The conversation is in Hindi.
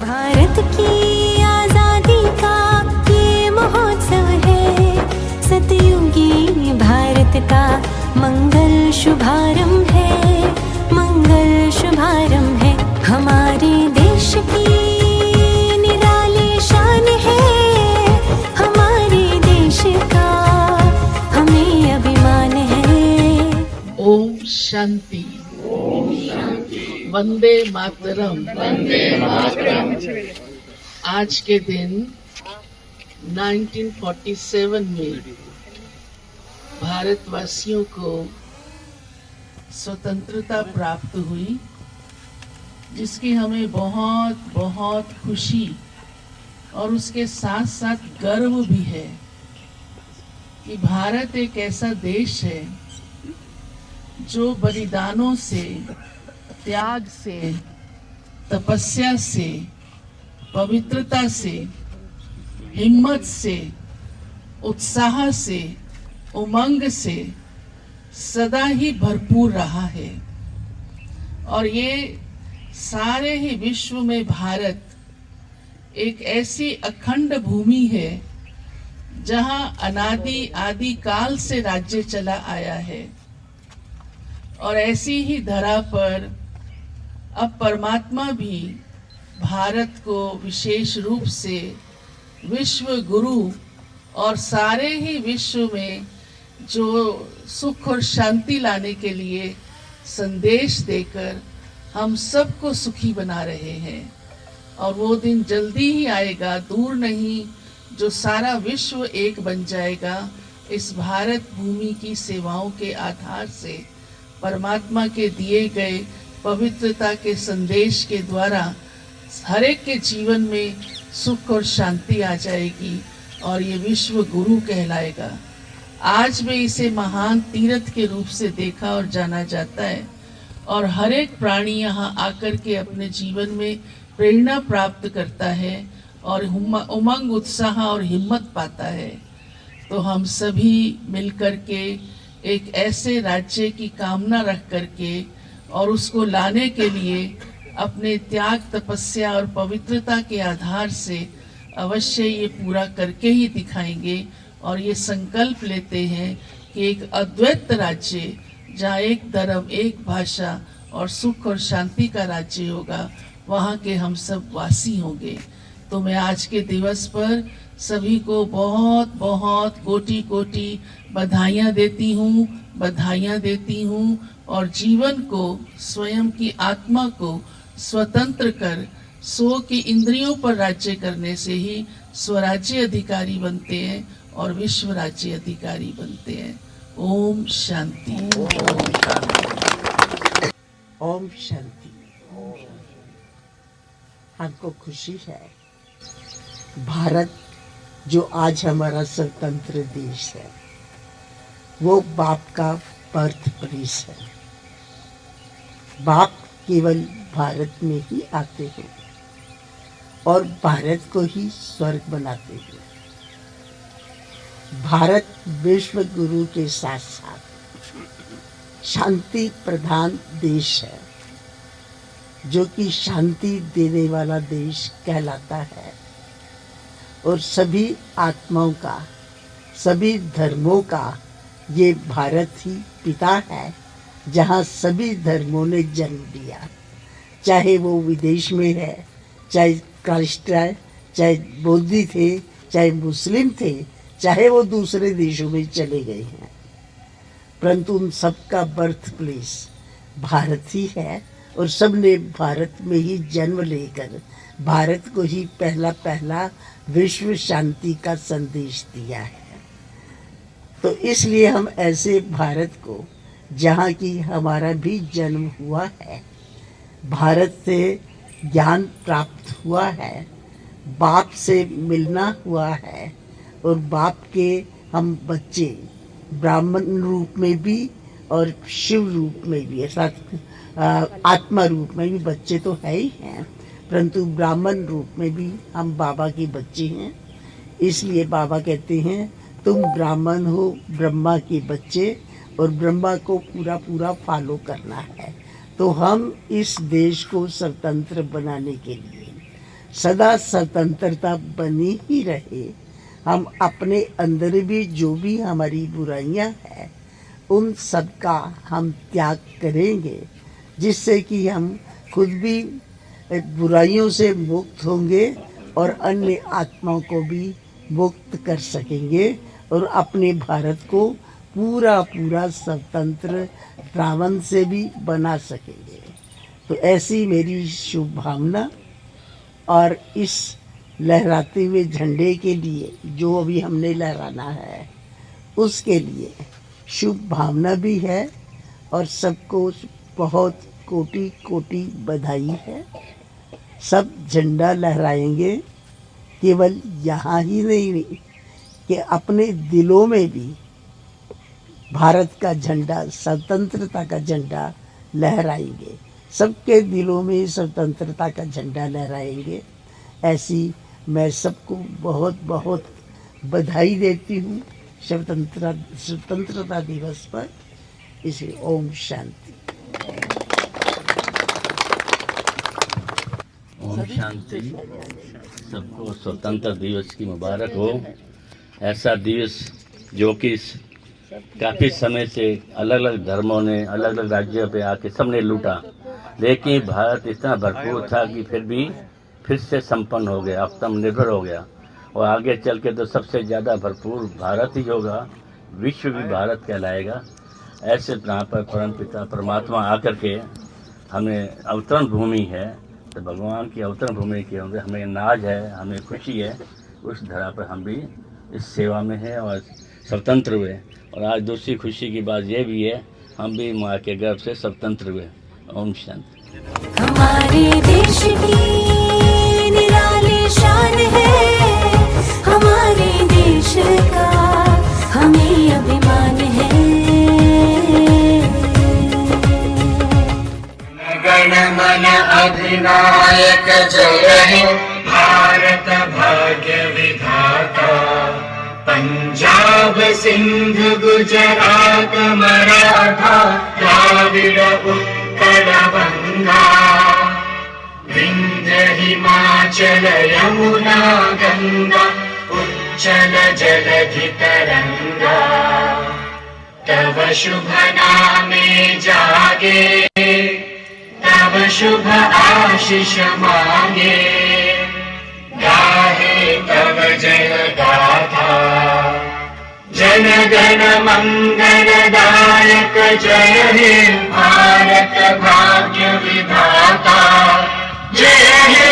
भारत की आजादी का ये महोत्सव है, सतयुगी भारत का मंगल शुभारंभ है, मंगल शुभारंभ है। हमारे देश की निराली शान है, हमारे देश का हमें अभिमान है। ओम शांति। वंदे मातरम। आज के दिन 1947 में भारतवासियों को स्वतंत्रता प्राप्त हुई, जिसकी हमें बहुत बहुत खुशी और उसके साथ साथ गर्व भी है कि भारत एक ऐसा देश है जो बलिदानों से, त्याग से, तपस्या से, पवित्रता से, हिम्मत से, उत्साह से, उमंग से सदा ही भरपूर रहा है। और ये सारे ही विश्व में भारत एक ऐसी अखंड भूमि है जहां अनादि आदि काल से राज्य चला आया है। और ऐसी ही धरा पर अब परमात्मा भी भारत को विशेष रूप से विश्व गुरु और सारे ही विश्व में जो सुख और शांति लाने के लिए संदेश देकर हम सबको सुखी बना रहे हैं। और वो दिन जल्दी ही आएगा, दूर नहीं, जो सारा विश्व एक बन जाएगा इस भारत भूमि की सेवाओं के आधार से, परमात्मा के दिए गए पवित्रता के संदेश के द्वारा हर एक के जीवन में सुख और शांति आ जाएगी और ये विश्व गुरु कहलाएगा। आज भी इसे महान तीर्थ के रूप से देखा और जाना जाता है और हर एक प्राणी यहाँ आकर के अपने जीवन में प्रेरणा प्राप्त करता है और उमंग, उत्साह और हिम्मत पाता है। तो हम सभी मिलकर के एक ऐसे राज्य की कामना रख करके और उसको लाने के लिए अपने त्याग, तपस्या और पवित्रता के आधार से अवश्य ये पूरा करके ही दिखाएंगे। और ये संकल्प लेते हैं कि एक अद्वैत राज्य जहाँ एक धर्म, एक भाषा और सुख और शांति का राज्य होगा, वहाँ के हम सब वासी होंगे। तो मैं आज के दिवस पर सभी को बहुत बहुत कोटि कोटि बधाइयाँ देती हूँ और जीवन को, स्वयं की आत्मा को स्वतंत्र कर सो की इंद्रियों पर राज्य करने से ही स्वराज्य अधिकारी बनते हैं और विश्व राज्य अधिकारी बनते हैं। ओम शांति। ओम शांति। हमको खुशी है भारत जो आज हमारा स्वतंत्र देश है, वो बाप का बर्थ प्लेस है। बाप केवल भारत में ही आते हैं और भारत को ही स्वर्ग बनाते हैं। भारत विश्व गुरु के साथ साथ शांति प्रधान देश है, जो कि शांति देने वाला देश कहलाता है। और सभी आत्माओं का, सभी धर्मों का ये भारत ही पिता है, जहाँ सभी धर्मों ने जन्म लिया, चाहे वो विदेश में है, चाहे क्राइस्ट है, चाहे बौद्ध थे, चाहे मुस्लिम थे, चाहे वो दूसरे देशों में चले गए हैं, परंतु उन सबका बर्थ प्लेस भारत ही है। और सब ने भारत में ही जन्म लेकर भारत को ही पहला विश्व शांति का संदेश दिया है। तो इसलिए हम ऐसे भारत को, जहाँ की हमारा भी जन्म हुआ है, भारत से ज्ञान प्राप्त हुआ है, बाप से मिलना हुआ है और बाप के हम बच्चे ब्राह्मण रूप में भी और शिव रूप में भी, अर्थात आत्मा रूप में भी बच्चे तो है ही हैं, परंतु ब्राह्मण रूप में भी हम बाबा के बच्चे हैं। इसलिए बाबा कहते हैं तुम ब्राह्मण हो, ब्रह्मा के बच्चे, और ब्रह्मा को पूरा फॉलो करना है। तो हम इस देश को स्वतंत्र बनाने के लिए सदा स्वतंत्रता बनी ही रहे। हम अपने अंदर भी जो भी हमारी बुराइयां हैं उन सब का हम त्याग करेंगे, जिससे कि हम खुद भी बुराइयों से मुक्त होंगे और अन्य आत्माओं को भी मुक्त कर सकेंगे और अपने भारत को पूरा पूरा स्वतंत्र रावण से भी बना सकेंगे। तो ऐसी मेरी शुभ भावना, और इस लहराते हुए झंडे के लिए जो अभी हमने लहराना है उसके लिए शुभ भावना भी है और सबको बहुत कोटि कोटि बधाई है। सब झंडा लहराएंगे, केवल यहाँ ही नहीं कि अपने दिलों में भी भारत का झंडा, स्वतंत्रता का झंडा लहराएंगे। सबके दिलों में स्वतंत्रता का झंडा लहराएंगे। ऐसी मैं सबको बहुत बहुत बधाई देती हूँ स्वतंत्रता दिवस पर। इसलिए ओम शांति। ओम शांति। सबको स्वतंत्र दिवस की मुबारक हो। ऐसा दिवस जो कि काफ़ी समय से अलग अलग धर्मों ने अलग अलग राज्यों पे आके सबने लूटा, लेकिन भारत इतना भरपूर था कि फिर भी फिर से संपन्न हो गया, आत्मनिर्भर हो गया। और आगे चल के तो सबसे ज़्यादा भरपूर भारत ही होगा, विश्व भी भारत कहलाएगा। ऐसे यहाँ पर परमपिता परमात्मा आकर के हमें अवतरण भूमि है, तो भगवान की अवतरण भूमि के होंगे हमें नाज है, हमें खुशी है। उस धरा पर हम भी इस सेवा में हैं और स्वतंत्र हुए। और आज दूसरी खुशी की बात यह भी है, हम भी माँ के गर्भ से स्वतंत्र हुए। ओम शांति। हमारे देश की निराली शान है, हमारे देश का हमें अभिमान है। गण मन अधिनायक जय हे भारत भाग्य विधाता। पंजाब सिंध गुजरात मराठा द्राविड़ उत्कल बंगा। विंध्य हिमाचल यमुना गंगा उच्चल जलधि तरंगा। तव शुभ नामे जागे, तव शुभ आशीष मांगे। गाहे तव जय गाथा, जन गण मंगलदायक जय हे भारत भाग्य विधाता। जय हे